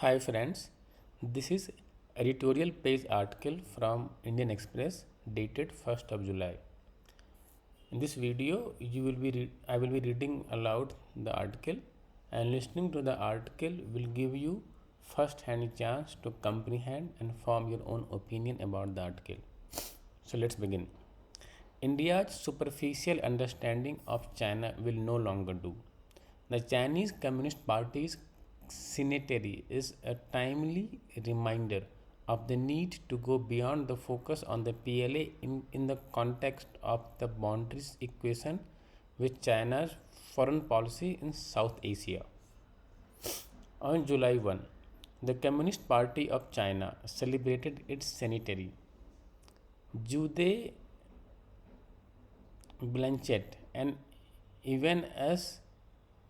Hi friends, this is editorial page article from Indian Express dated 1st of July. In this video, I will be reading aloud the article and listening to the article will give you first hand chance to comprehend and form your own opinion about the article. So let's begin. India's superficial understanding of China will no longer do. The Chinese Communist Party's centenary is a timely reminder of the need to go beyond the focus on the PLA in the context of the boundaries equation with China's foreign policy in South Asia. On July 1, the Communist Party of China celebrated its centenary. Jude Blanchett and even as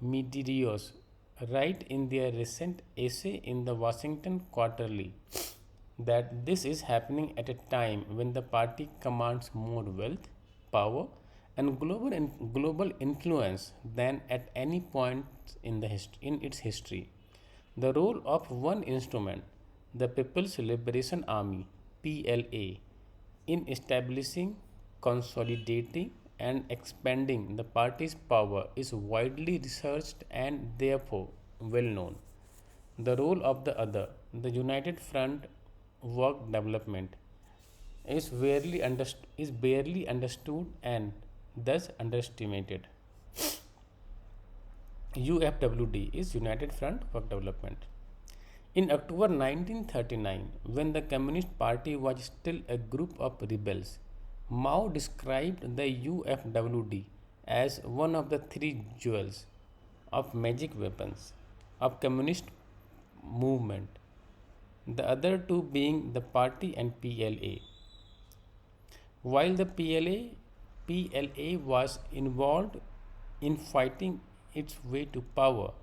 Medeiros write in their recent essay in the Washington Quarterly that this is happening at a time when the party commands more wealth, power, and global influence than at any point in its history. The role of one instrument, the People's Liberation Army (PLA), in establishing, consolidating, and expanding the party's power is widely researched and therefore well known. The role of the other, the United Front Work Development, is barely understood and thus underestimated. UFWD is United Front Work Development. In October 1939, when the Communist Party was still a group of rebels, Mao described the UFWD as one of the three jewels of magic weapons of communist movement, the other two being the party and PLA. While the PLA was involved in fighting its way to power,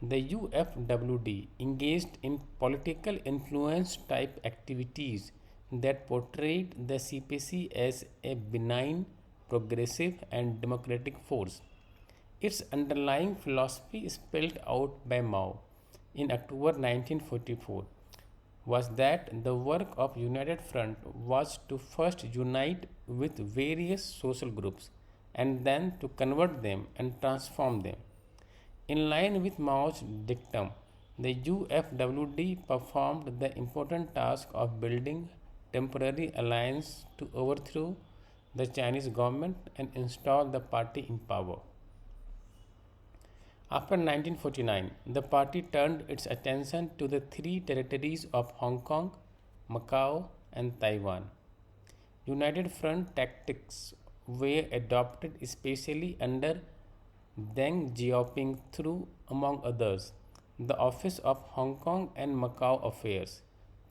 the UFWD engaged in political influence type activities that portrayed the CPC as a benign, progressive, and democratic force. Its underlying philosophy, spelled out by Mao in October 1944, was that the work of United Front was to first unite with various social groups and then to convert them and transform them. In line with Mao's dictum, the UFWD performed the important task of building temporary alliance to overthrow the Chinese government and install the party in power. After 1949, the party turned its attention to the three territories of Hong Kong, Macau, and Taiwan. United Front tactics were adopted especially under Deng Xiaoping through, among others, the Office of Hong Kong and Macau Affairs,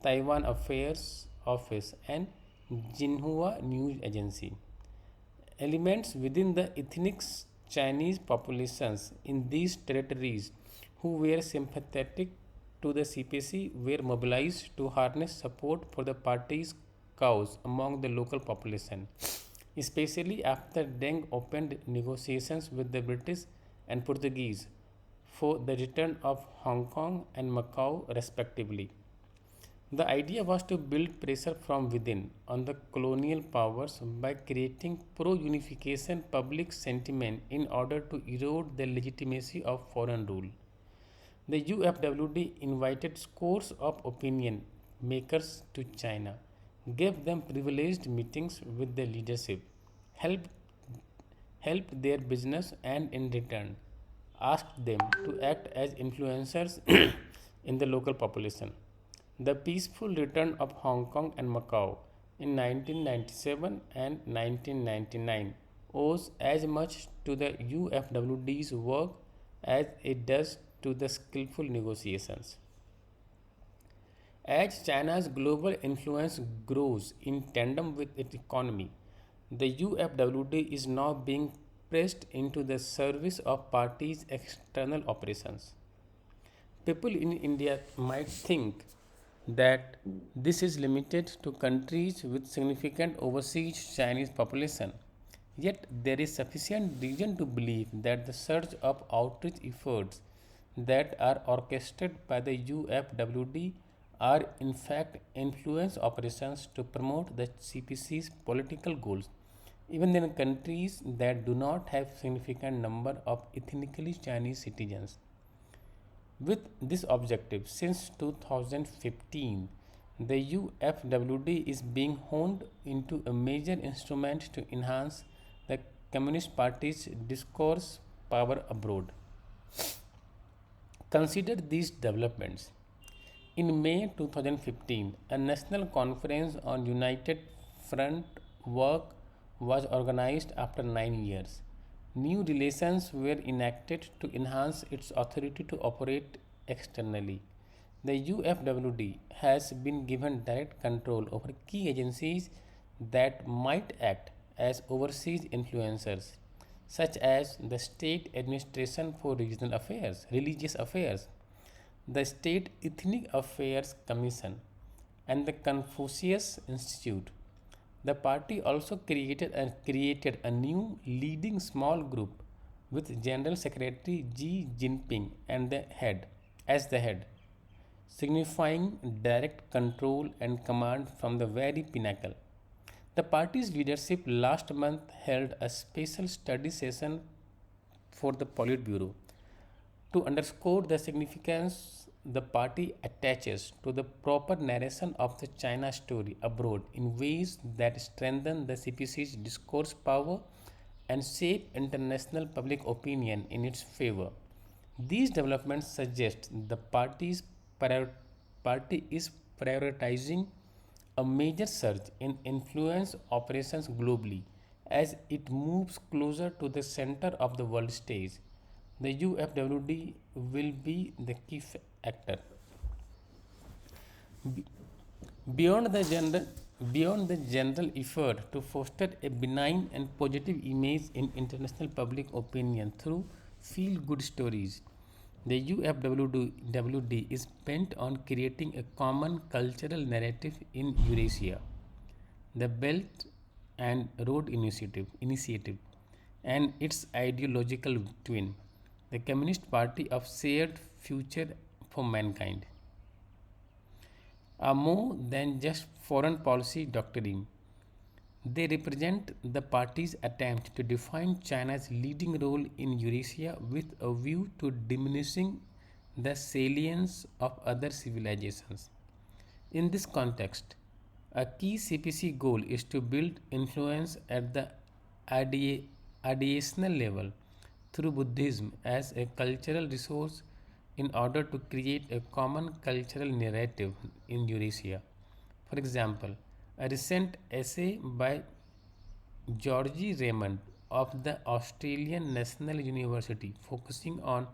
Taiwan Affairs Office, and Xinhua News Agency. Elements within the ethnic Chinese populations in these territories who were sympathetic to the CPC were mobilized to harness support for the party's cause among the local population, especially after Deng opened negotiations with the British and Portuguese for the return of Hong Kong and Macau respectively. The idea was to build pressure from within on the colonial powers by creating pro unification public sentiment in order to erode the legitimacy of foreign rule. The UFWD invited scores of opinion makers to China, gave them privileged meetings with the leadership, helped, helped their business, and in return asked them to act as influencers in the local population. The peaceful return of Hong Kong and Macau in 1997 and 1999 owes as much to the UFWD's work as it does to the skillful negotiations. As China's global influence grows in tandem with its economy, the UFWD is now being pressed into the service of party's external operations. People in India might think that this is limited to countries with significant overseas Chinese population. Yet there is sufficient reason to believe that the surge of outreach efforts that are orchestrated by the UFWD are in fact influence operations to promote the CPC's political goals, even in countries that do not have significant number of ethnically Chinese citizens. With this objective, since 2015, the UFWD is being honed into a major instrument to enhance the Communist Party's discourse power abroad. Consider these developments. In May 2015, a national conference on United Front work was organized after 9 years. New relations were enacted to enhance its authority to operate externally. The UFWD has been given direct control over key agencies that might act as overseas influencers, such as the State Administration for Regional Affairs, Religious Affairs, the State Ethnic Affairs Commission, and the Confucius Institute. The party also created a new leading small group with General Secretary Xi Jinping and the head as the head, signifying direct control and command from the very pinnacle. The party's leadership last month held a special study session for the Politburo to underscore the significance the party attaches to the proper narration of the China story abroad in ways that strengthen the CPC's discourse power and shape international public opinion in its favor. These developments suggest the party is prioritizing a major surge in influence operations globally as it moves closer to the center of the world stage. The UFWD will be the key actor. Be- Beyond the general Beyond the general effort to foster a benign and positive image in international public opinion through feel good stories, the UFWD is bent on creating a common cultural narrative in Eurasia. The Belt and Road Initiative and its ideological twin, the Communist Party of Shared Future for Mankind, are more than just foreign policy doctrine. They represent the party's attempt to define China's leading role in Eurasia with a view to diminishing the salience of other civilizations. In this context, a key CPC goal is to build influence at the ideational level through Buddhism as a cultural resource in order to create a common cultural narrative in Eurasia. For example, a recent essay by Georgie Raymond of the Australian National University focusing on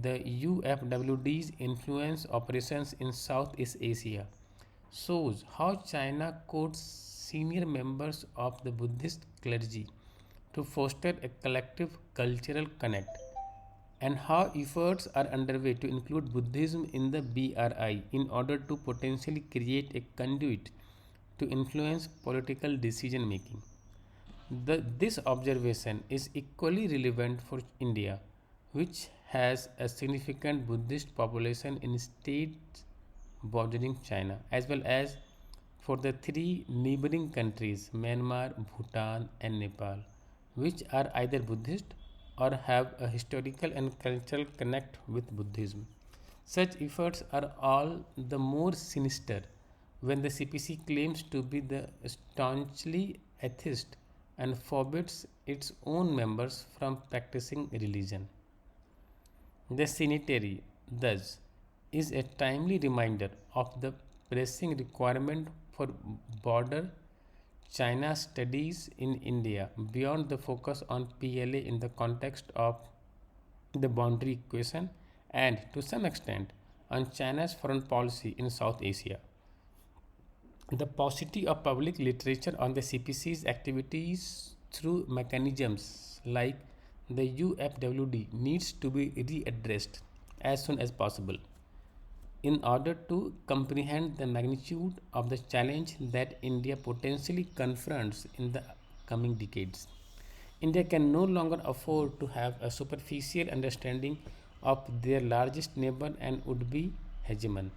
the UFWD's influence operations in Southeast Asia shows how China courts senior members of the Buddhist clergy to foster a collective cultural connect and how efforts are underway to include Buddhism in the BRI in order to potentially create a conduit to influence political decision making. This observation is equally relevant for India, which has a significant Buddhist population in states bordering China, as well as for the three neighboring countries Myanmar, Bhutan, and Nepal, which are either Buddhist or have a historical and cultural connect with Buddhism. Such efforts are all the more sinister when the CPC claims to be the staunchly atheist and forbids its own members from practicing religion. The Sanitary, thus, is a timely reminder of the pressing requirement for border China studies in India beyond the focus on PLA in the context of the boundary equation and to some extent on China's foreign policy in South Asia. The paucity of public literature on the CPC's activities through mechanisms like the UFWD needs to be readdressed as soon as possible in order to comprehend the magnitude of the challenge that India potentially confronts in the coming decades. India can no longer afford to have a superficial understanding of their largest neighbor and would-be hegemon.